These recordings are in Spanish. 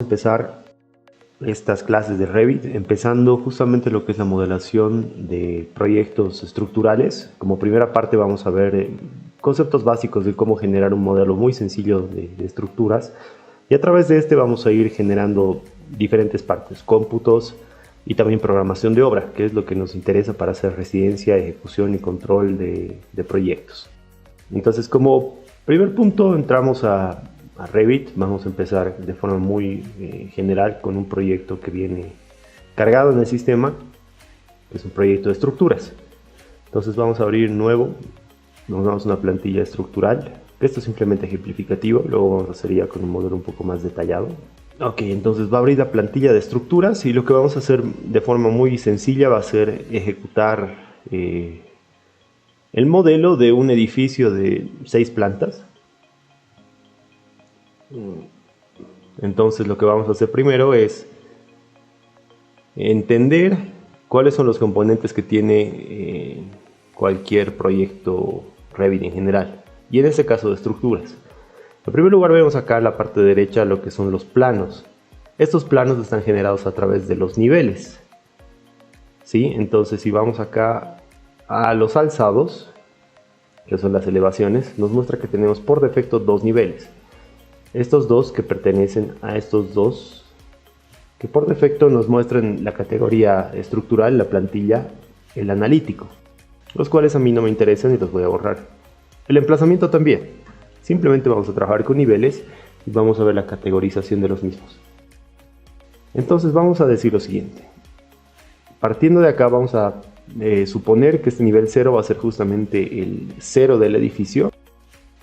empezar estas clases de Revit empezando justamente lo que es la modelación de proyectos estructurales. Como primera parte vamos a ver conceptos básicos de cómo generar un modelo muy sencillo de estructuras, y a través de este vamos a ir generando diferentes partes, cómputos y también programación de obra, que es lo que nos interesa para hacer residencia, ejecución y control de proyectos. Entonces, como primer punto entramos a Revit. Vamos a empezar de forma muy general con un proyecto que viene cargado en el sistema, que es un proyecto de estructuras. Entonces vamos a abrir nuevo, nos damos una plantilla estructural. Esto es simplemente ejemplificativo, luego vamos a hacer ya con un modelo un poco más detallado. Ok, entonces va a abrir la plantilla de estructuras y lo que vamos a hacer de forma muy sencilla va a ser ejecutar el modelo de un edificio de 6 plantas. Entonces lo que vamos a hacer primero es entender cuáles son los componentes que tiene cualquier proyecto Revit en general, y en este caso de estructuras. En primer lugar vemos acá en la parte derecha lo que son los planos. Estos planos están generados a través de los niveles, ¿sí? Entonces si vamos acá a los alzados, que son las elevaciones, nos muestra que tenemos por defecto dos niveles. Estos dos que pertenecen a estos dos, que por defecto nos muestran la categoría estructural, la plantilla, el analítico, los cuales a mí no me interesan y los voy a borrar. El emplazamiento también. Simplemente vamos a trabajar con niveles y vamos a ver la categorización de los mismos. Entonces vamos a decir lo siguiente. Partiendo de acá vamos a suponer que este nivel 0 va a ser justamente el 0 del edificio.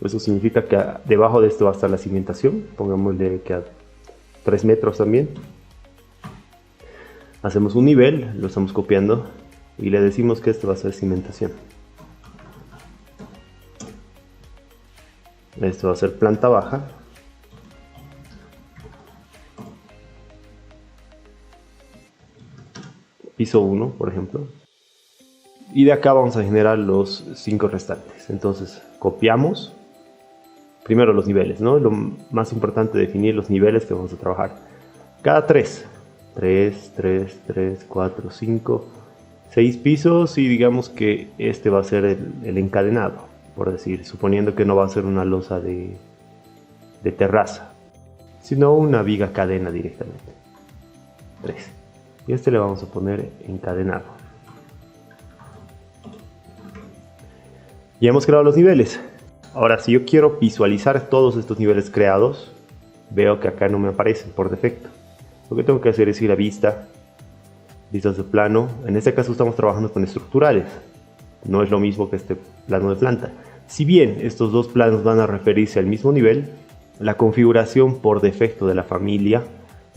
Eso significa que debajo de esto va a estar la cimentación. Pongámosle que a 3 metros también. Hacemos un nivel, lo estamos copiando y le decimos que esto va a ser cimentación. Esto va a ser planta baja. Piso 1, por ejemplo. Y de acá vamos a generar los 5 restantes. Entonces copiamos. Primero los niveles, ¿no? Lo más importante es definir los niveles que vamos a trabajar. Cada 3, 4, 5, 6 pisos, y digamos que este va a ser el encadenado, por decir, suponiendo que no va a ser una losa de terraza, sino una viga cadena directamente. 3. Y este le vamos a poner encadenado. Ya hemos creado los niveles. Ahora, si yo quiero visualizar todos estos niveles creados, veo que acá no me aparecen por defecto. Lo que tengo que hacer es ir a vista, vistas de plano. En este caso estamos trabajando con estructurales. No es lo mismo que este plano de planta. Si bien estos dos planos van a referirse al mismo nivel, la configuración por defecto de la familia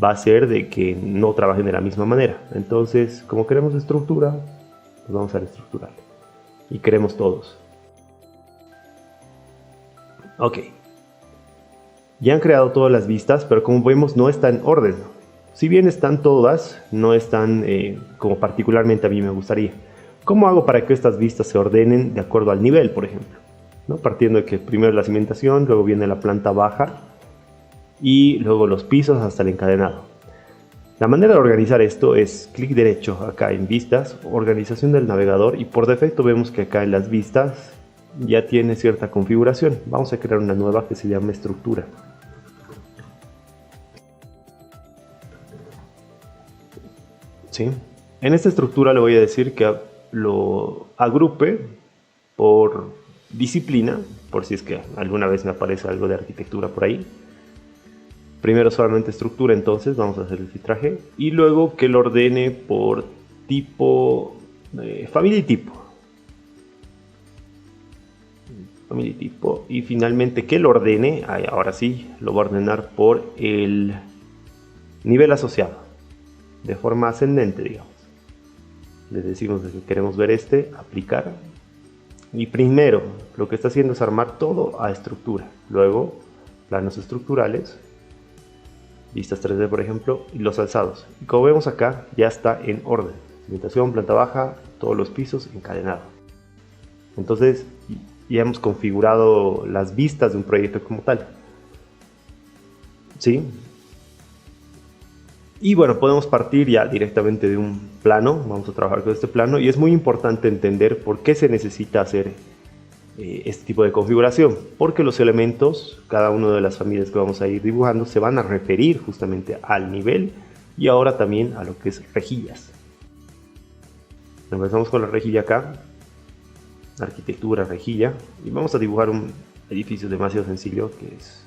va a ser de que no trabajen de la misma manera. Entonces, como queremos estructura, pues vamos a la estructural. Y queremos todos. Ok, ya han creado todas las vistas, pero como vemos no está en orden. Si bien están todas, no están como particularmente a mí me gustaría. ¿Cómo hago para que estas vistas se ordenen de acuerdo al nivel, por ejemplo? ¿No? Partiendo de que primero la cimentación, luego viene la planta baja y luego los pisos hasta el encadenado. La manera de organizar esto es clic derecho acá en vistas, organización del navegador, y por defecto vemos que acá en las vistas ya tiene cierta configuración. Vamos a crear una nueva que se llama estructura. ¿Sí? En esta estructura le voy a decir que lo agrupe por disciplina, por si es que alguna vez me aparece algo de arquitectura por ahí. Primero solamente estructura, entonces vamos a hacer el filtraje, y luego que lo ordene por tipo, familia y tipo. Familia y tipo, y finalmente que lo ordene, ahora sí, lo va a ordenar por el nivel asociado, de forma ascendente, digamos. Le decimos que queremos ver aplicar, y primero lo que está haciendo es armar todo a estructura, luego planos estructurales, vistas 3D por ejemplo, y los alzados. Y como vemos acá ya está en orden, cimentación, planta baja, todos los pisos encadenados. Entonces ya hemos configurado las vistas de un proyecto como tal. ¿Sí? Y bueno, podemos partir ya directamente de un plano, vamos a trabajar con este plano y es muy importante entender por qué se necesita hacer este tipo de configuración, porque los elementos, cada una de las familias que vamos a ir dibujando, se van a referir justamente al nivel y ahora también a lo que es rejillas. Empezamos con la rejilla acá, arquitectura, rejilla, y vamos a dibujar un edificio demasiado sencillo que es,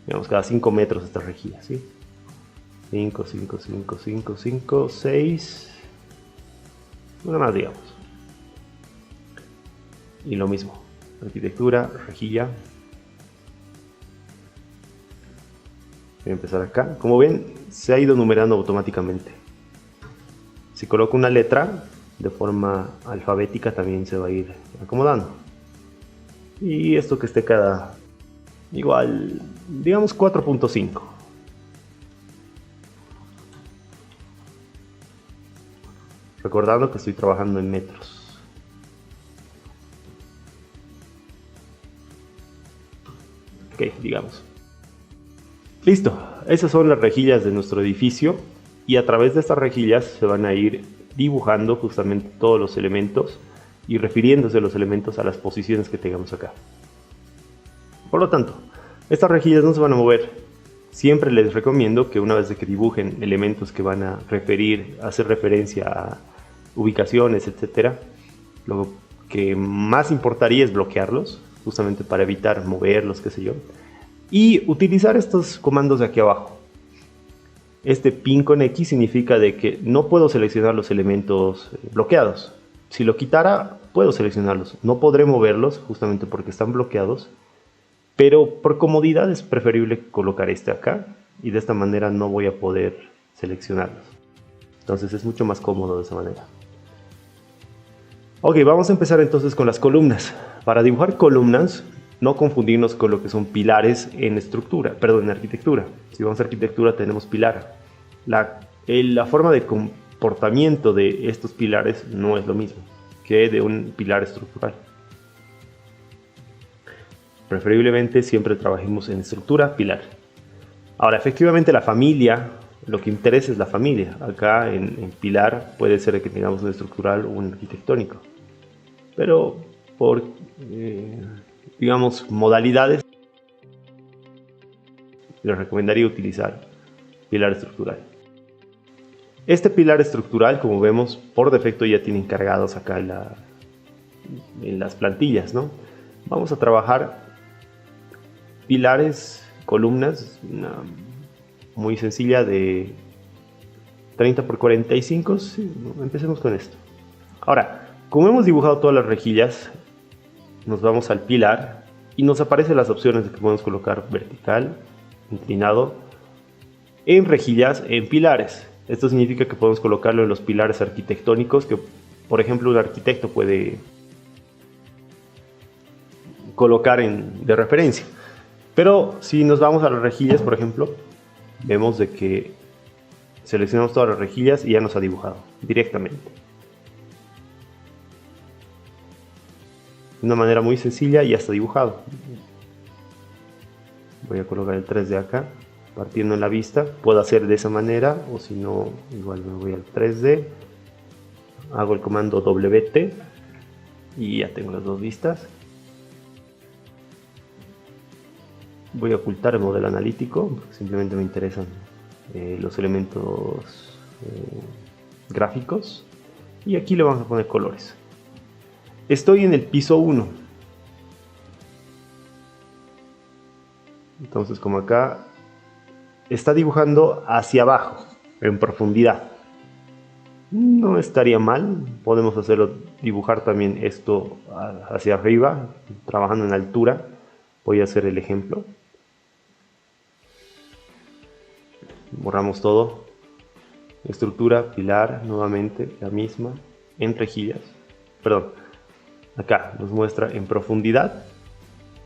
digamos, cada 5 metros esta rejilla, ¿sí? 5, 5, 5, 5, 5, 6, una más, digamos. Y lo mismo, arquitectura, rejilla. Voy a empezar acá. Como ven, se ha ido numerando automáticamente. Si coloco una letra de forma alfabética, también se va a ir acomodando. Y esto que esté cada, igual, digamos 4.5. Recordando que estoy trabajando en metros. Ok, digamos. Listo, esas son las rejillas de nuestro edificio y a través de estas rejillas se van a ir dibujando justamente todos los elementos y refiriéndose los elementos a las posiciones que tengamos acá. Por lo tanto, estas rejillas no se van a mover. Siempre les recomiendo que una vez que dibujen elementos que van a hacer referencia a ubicaciones, etcétera, lo que más importaría es bloquearlos, justamente para evitar moverlos, qué sé yo, y utilizar estos comandos de aquí abajo. Este pin con X significa de que no puedo seleccionar los elementos bloqueados. Si lo quitara, puedo seleccionarlos. No podré moverlos, justamente porque están bloqueados, pero por comodidad es preferible colocar este acá, y de esta manera no voy a poder seleccionarlos. Entonces es mucho más cómodo de esa manera. Ok, vamos a empezar entonces con las columnas. Para dibujar columnas, no confundirnos con lo que son pilares en en arquitectura. Si vamos a arquitectura tenemos pilar. La forma de comportamiento de estos pilares no es lo mismo que de un pilar estructural. Preferiblemente siempre trabajemos en estructura, pilar. Ahora, efectivamente la familia, lo que interesa es la familia. Acá en pilar puede ser que tengamos un estructural o un arquitectónico. Pero por, digamos, modalidades, les recomendaría utilizar pilar estructural. Este pilar estructural, como vemos, por defecto ya tienen cargados acá en las plantillas, ¿no? Vamos a trabajar pilares, columnas, una muy sencilla de 30 por 45. Sí, empecemos con esto. Ahora, como hemos dibujado todas las rejillas, nos vamos al pilar y nos aparecen las opciones de que podemos colocar vertical, inclinado, en rejillas, en pilares. Esto significa que podemos colocarlo en los pilares arquitectónicos que, por ejemplo, un arquitecto puede colocar de referencia. Pero si nos vamos a las rejillas, por ejemplo, vemos de que seleccionamos todas las rejillas y ya nos ha dibujado directamente. De una manera muy sencilla ya está dibujado. Voy a colocar el 3D acá, partiendo en la vista. Puedo hacer de esa manera, o si no, igual me voy al 3D, hago el comando WT y ya tengo las dos vistas. Voy a ocultar el modelo analítico, porque simplemente me interesan los elementos gráficos, y aquí le vamos a poner colores. Estoy en el piso 1. Entonces, como acá está dibujando hacia abajo, en profundidad, no estaría mal. Podemos hacerlo, dibujar también esto hacia arriba, trabajando en altura. Voy a hacer el ejemplo. Borramos todo. Estructura, pilar, nuevamente la misma, en rejillas. Perdón. Acá nos muestra en profundidad,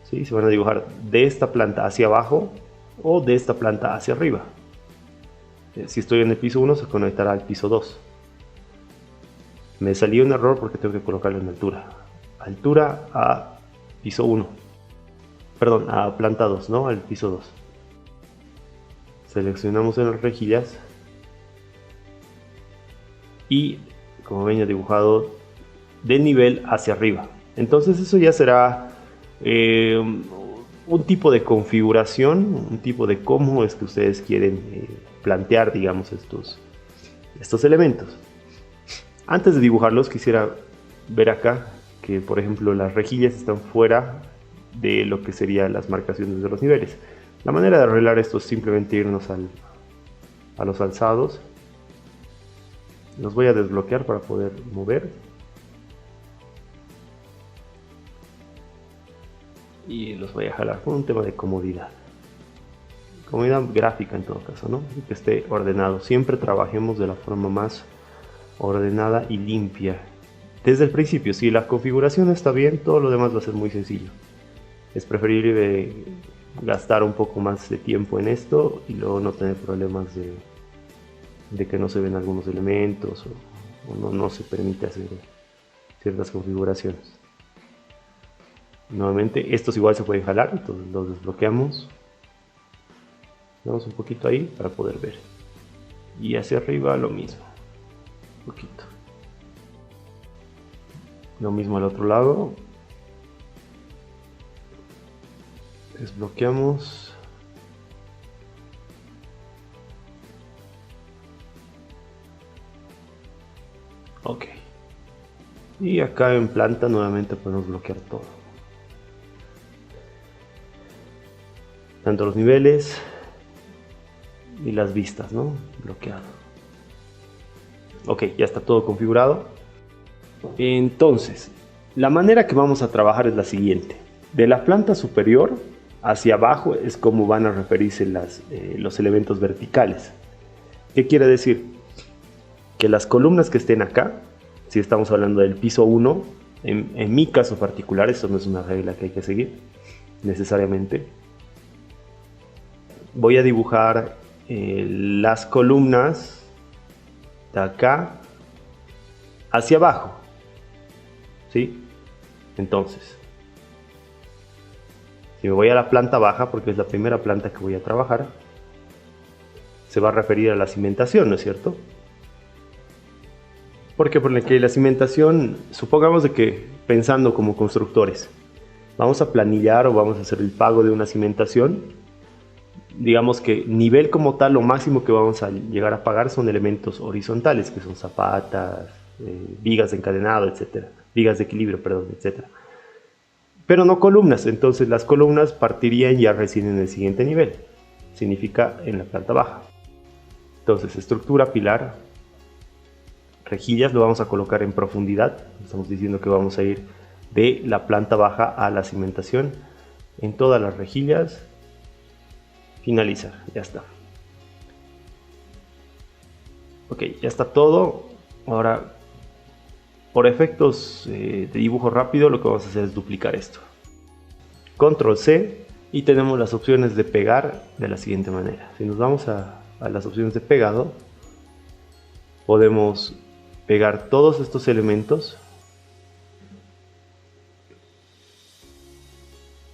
¿sí? Se van a dibujar de esta planta hacia abajo o de esta planta hacia arriba. Si estoy en el piso 1 se conectará al piso 2. Me salió un error porque tengo que colocarlo en altura. Altura a piso 1. Perdón, a planta 2, ¿no? Al piso 2. Seleccionamos en las rejillas y, como ven, ya dibujado del nivel hacia arriba. Entonces eso ya será un tipo de configuración, un tipo de cómo es que ustedes quieren plantear, digamos, estos elementos. Antes de dibujarlos, quisiera ver acá que, por ejemplo, las rejillas están fuera de lo que serían las marcaciones de los niveles. La manera de arreglar esto es simplemente irnos a los alzados. Los voy a desbloquear para poder mover. Y los voy a jalar por un tema de comodidad. Comodidad gráfica en todo caso, ¿no? Y que esté ordenado. Siempre trabajemos de la forma más ordenada y limpia. Desde el principio, si la configuración está bien, todo lo demás va a ser muy sencillo. Es preferible gastar un poco más de tiempo en esto y luego no tener problemas de que no se ven algunos elementos o no se permite hacer ciertas configuraciones. Nuevamente, estos igual se pueden jalar, entonces los desbloqueamos. Damos un poquito ahí para poder ver. Y hacia arriba lo mismo. Un poquito. Lo mismo al otro lado. Desbloqueamos. Ok. Y acá en planta nuevamente podemos bloquear todo. Tanto los niveles y las vistas, ¿no? Bloqueado. Ok, ya está todo configurado. Entonces, la manera que vamos a trabajar es la siguiente. De la planta superior hacia abajo es como van a referirse los elementos verticales. ¿Qué quiere decir? Que las columnas que estén acá, si estamos hablando del piso 1, en mi caso particular, esto no es una regla que hay que seguir necesariamente, voy a dibujar las columnas de acá hacia abajo, ¿sí? Entonces, si me voy a la planta baja, porque es la primera planta que voy a trabajar, se va a referir a la cimentación, ¿no es cierto? Porque por la cimentación, supongamos de que, pensando como constructores, vamos a planillar o vamos a hacer el pago de una cimentación. Digamos que nivel como tal, lo máximo que vamos a llegar a pagar son elementos horizontales, que son zapatas, vigas de encadenado, etcétera, vigas de equilibrio, perdón, etcétera. Pero no columnas, entonces las columnas partirían ya recién en el siguiente nivel, significa en la planta baja. Entonces, estructura, pilar, rejillas lo vamos a colocar en profundidad, estamos diciendo que vamos a ir de la planta baja a la cimentación en todas las rejillas. Finalizar, ya está. Ok, ya está todo. Ahora, por efectos de dibujo rápido, lo que vamos a hacer es duplicar esto. Control C y tenemos las opciones de pegar de la siguiente manera. Si nos vamos a las opciones de pegado, podemos pegar todos estos elementos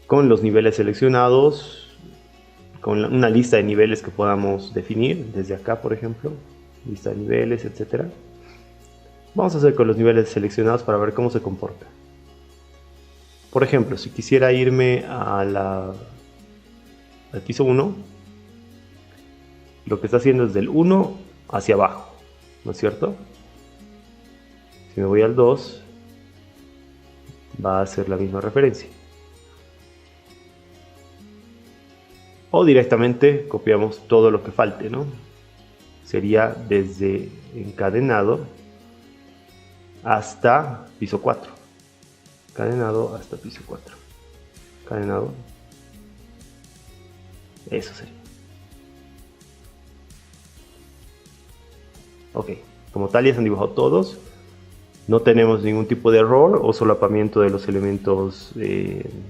con los niveles seleccionados, con una lista de niveles que podamos definir desde acá, por ejemplo, lista de niveles, etcétera. Vamos a hacer con los niveles seleccionados para ver cómo se comporta. Por ejemplo, si quisiera irme al piso 1, lo que está haciendo es del 1 hacia abajo, ¿no es cierto? Si me voy al 2, va a hacer la misma referencia. O directamente copiamos todo lo que falte, ¿no? Sería desde encadenado hasta piso 4. Encadenado hasta piso 4. Encadenado. Eso sería. Ok, como tal ya se han dibujado todos. No tenemos ningún tipo de error o solapamiento de los elementos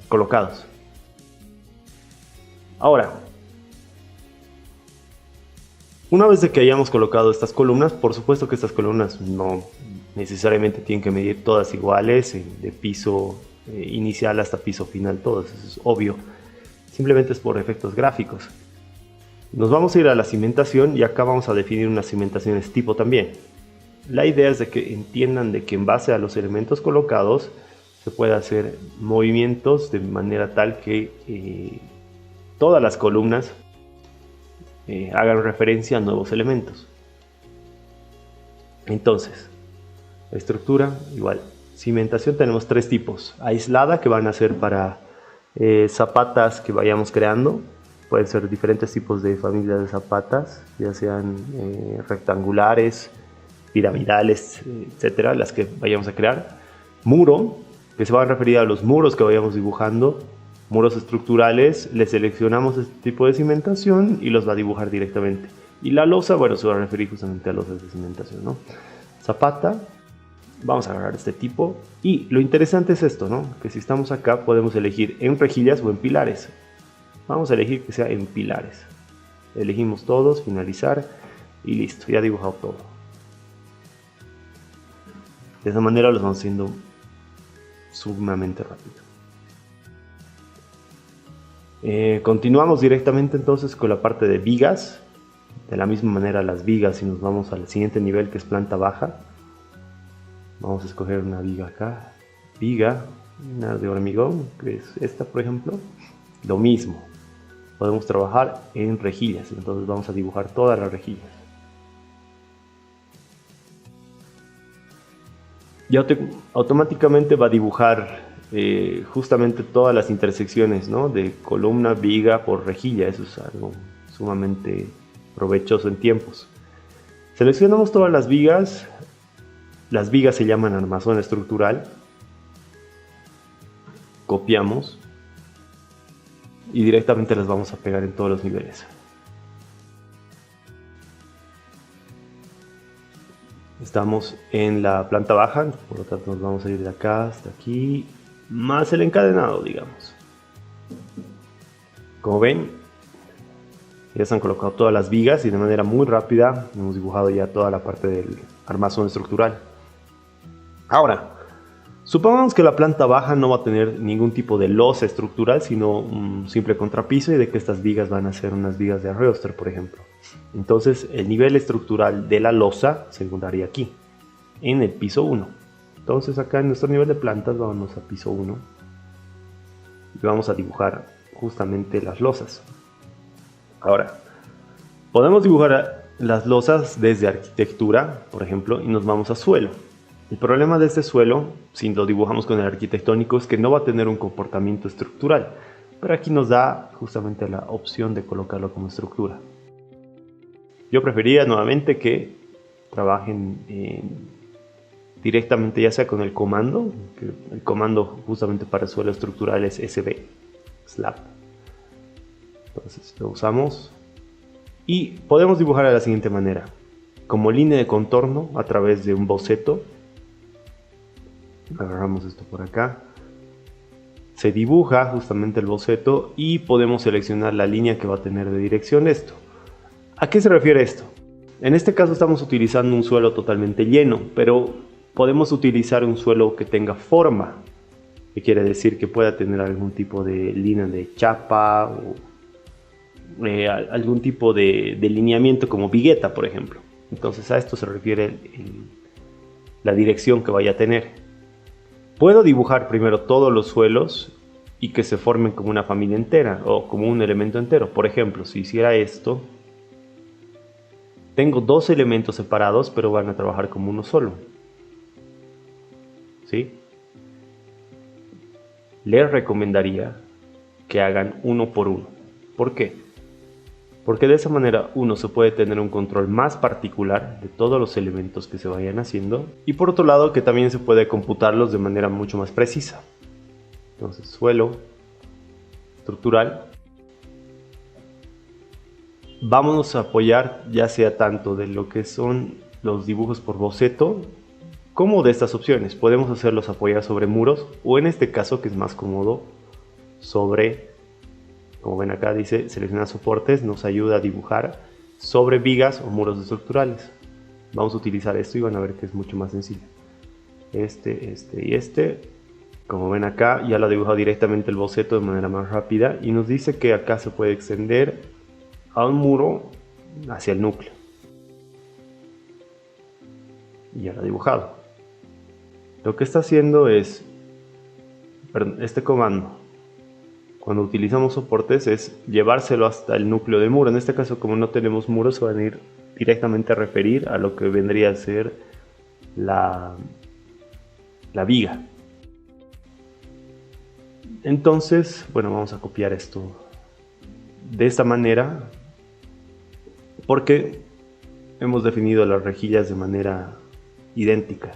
colocados. Ahora, una vez de que hayamos colocado estas columnas, por supuesto que estas columnas no necesariamente tienen que medir todas iguales, de piso inicial hasta piso final, todas, eso es obvio. Simplemente es por efectos gráficos. Nos vamos a ir a la cimentación y acá vamos a definir unas cimentaciones tipo también. La idea es de que entiendan de que en base a los elementos colocados se puede hacer movimientos de manera tal que todas las columnas hagan referencia a nuevos elementos. Entonces, la estructura igual. Cimentación tenemos tres tipos. Aislada, que van a ser para zapatas que vayamos creando. Pueden ser diferentes tipos de familias de zapatas, ya sean rectangulares, piramidales, etcétera, las que vayamos a crear. Muro, que se va a referir a los muros que vayamos dibujando. Muros estructurales, le seleccionamos este tipo de cimentación y los va a dibujar directamente. Y la losa, bueno, se va a referir justamente a losas de cimentación, ¿no? Zapata, vamos a agarrar este tipo. Y lo interesante es esto, ¿no? Que si estamos acá podemos elegir en rejillas o en pilares. Vamos a elegir que sea en pilares. Elegimos todos, finalizar y listo, ya dibujado todo. De esa manera los vamos haciendo sumamente rápido. Continuamos directamente entonces con la parte de vigas. De la misma manera las vigas, si nos vamos al siguiente nivel, que es planta baja, vamos a escoger una viga acá, viga, una de hormigón, que es esta por ejemplo. Lo mismo, podemos trabajar en rejillas, entonces vamos a dibujar todas las rejillas. Ya automáticamente va a dibujar justamente todas las intersecciones, ¿no? De columna, viga por rejilla. Eso es algo sumamente provechoso en tiempos. Seleccionamos todas las vigas. Las vigas se llaman armazón estructural. Copiamos y directamente las vamos a pegar en todos los niveles. Estamos en la planta baja, por lo tanto nos vamos a ir de acá hasta aquí, más el encadenado, digamos. Como ven, ya se han colocado todas las vigas y de manera muy rápida hemos dibujado ya toda la parte del armazón estructural. Ahora, supongamos que la planta baja no va a tener ningún tipo de losa estructural, sino un simple contrapiso, y de que estas vigas van a ser unas vigas de arreoster, por ejemplo. Entonces el nivel estructural de la losa se encontraría aquí, en el piso 1. Entonces acá en nuestro nivel de plantas vamos a piso 1 y vamos a dibujar justamente las losas. Ahora, podemos dibujar las losas desde arquitectura, por ejemplo, y nos vamos a suelo. El problema de este suelo, si lo dibujamos con el arquitectónico, es que no va a tener un comportamiento estructural, pero aquí nos da justamente la opción de colocarlo como estructura. Yo preferiría nuevamente que trabajen directamente, ya sea con el comando, que el comando justamente para suelo estructural es SB, slab. Entonces lo usamos y podemos dibujar de la siguiente manera: como línea de contorno a través de un boceto. Agarramos esto por acá, se dibuja justamente el boceto y podemos seleccionar la línea que va a tener de dirección esto. ¿A qué se refiere esto? En este caso estamos utilizando un suelo totalmente lleno, pero podemos utilizar un suelo que tenga forma, que quiere decir que pueda tener algún tipo de línea de chapa o algún tipo de lineamiento como vigueta, por ejemplo. Entonces a esto se refiere la dirección que vaya a tener. Puedo dibujar primero todos los suelos y que se formen como una familia entera o como un elemento entero. Por ejemplo, si hiciera esto, tengo dos elementos separados, pero van a trabajar como uno solo. ¿Sí? Les recomendaría que hagan uno por uno. ¿Por qué? Porque de esa manera uno se puede tener un control más particular de todos los elementos que se vayan haciendo, y por otro lado que también se puede computarlos de manera mucho más precisa. Entonces suelo estructural, vámonos a apoyar ya sea tanto de lo que son los dibujos por boceto como de estas opciones. Podemos hacerlos apoyar sobre muros, o en este caso, que es más cómodo, sobre, como ven acá dice seleccionar soportes, nos ayuda a dibujar sobre vigas o muros estructurales. Vamos a utilizar esto y van a ver que es mucho más sencillo. Este y este. Como ven acá ya lo ha dibujado directamente el boceto de manera más rápida, y nos dice que acá se puede extender a un muro hacia el núcleo. y ya lo ha dibujado. Lo que está haciendo es, este comando, cuando utilizamos soportes, es llevárselo hasta el núcleo del muro. En este caso, como no tenemos muros, se van a ir directamente a referir a lo que vendría a ser la viga. Entonces, bueno, vamos a copiar esto de esta manera, porque hemos definido las rejillas de manera idéntica.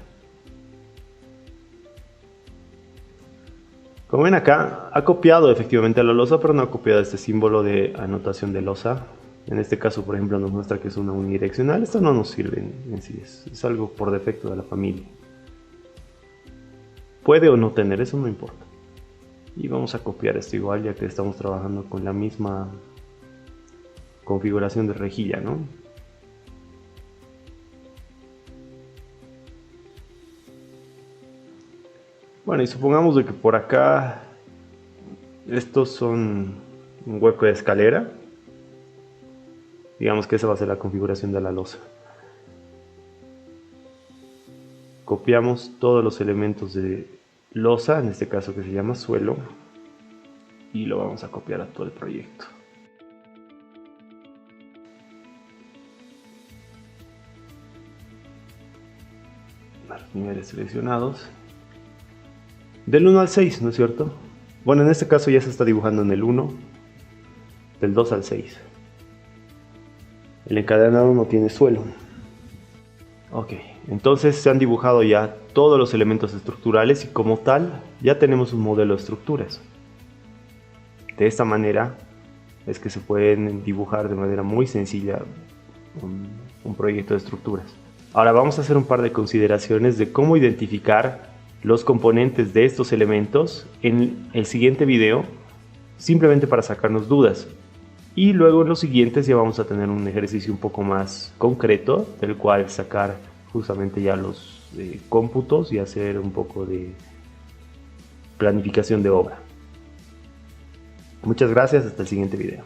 Como ven acá, ha copiado efectivamente a la losa, pero no ha copiado este símbolo de anotación de losa. En este caso, por ejemplo, nos muestra que es una unidireccional. Esto no nos sirve en sí, es algo por defecto de la familia. Puede o no tener, eso no importa. Y vamos a copiar esto igual, ya que estamos trabajando con la misma configuración de rejilla, ¿no? Bueno, y supongamos de que por acá estos son un hueco de escalera. Digamos que esa va a ser la configuración de la losa. Copiamos todos los elementos de losa, en este caso que se llama suelo, y lo vamos a copiar a todo el proyecto. Los niveles seleccionados. Del 1 al 6, ¿no es cierto? Bueno, en este caso ya se está dibujando en el 1, del 2 al 6. El encadenado no tiene suelo. Ok, entonces se han dibujado ya todos los elementos estructurales y como tal ya tenemos un modelo de estructuras. De esta manera es que se pueden dibujar de manera muy sencilla un proyecto de estructuras. Ahora vamos a hacer un par de consideraciones de cómo identificar los componentes de estos elementos en el siguiente video, simplemente para sacarnos dudas. Y luego en los siguientes ya vamos a tener un ejercicio un poco más concreto, del cual sacar justamente ya los cómputos y hacer un poco de planificación de obra. Muchas gracias, hasta el siguiente video.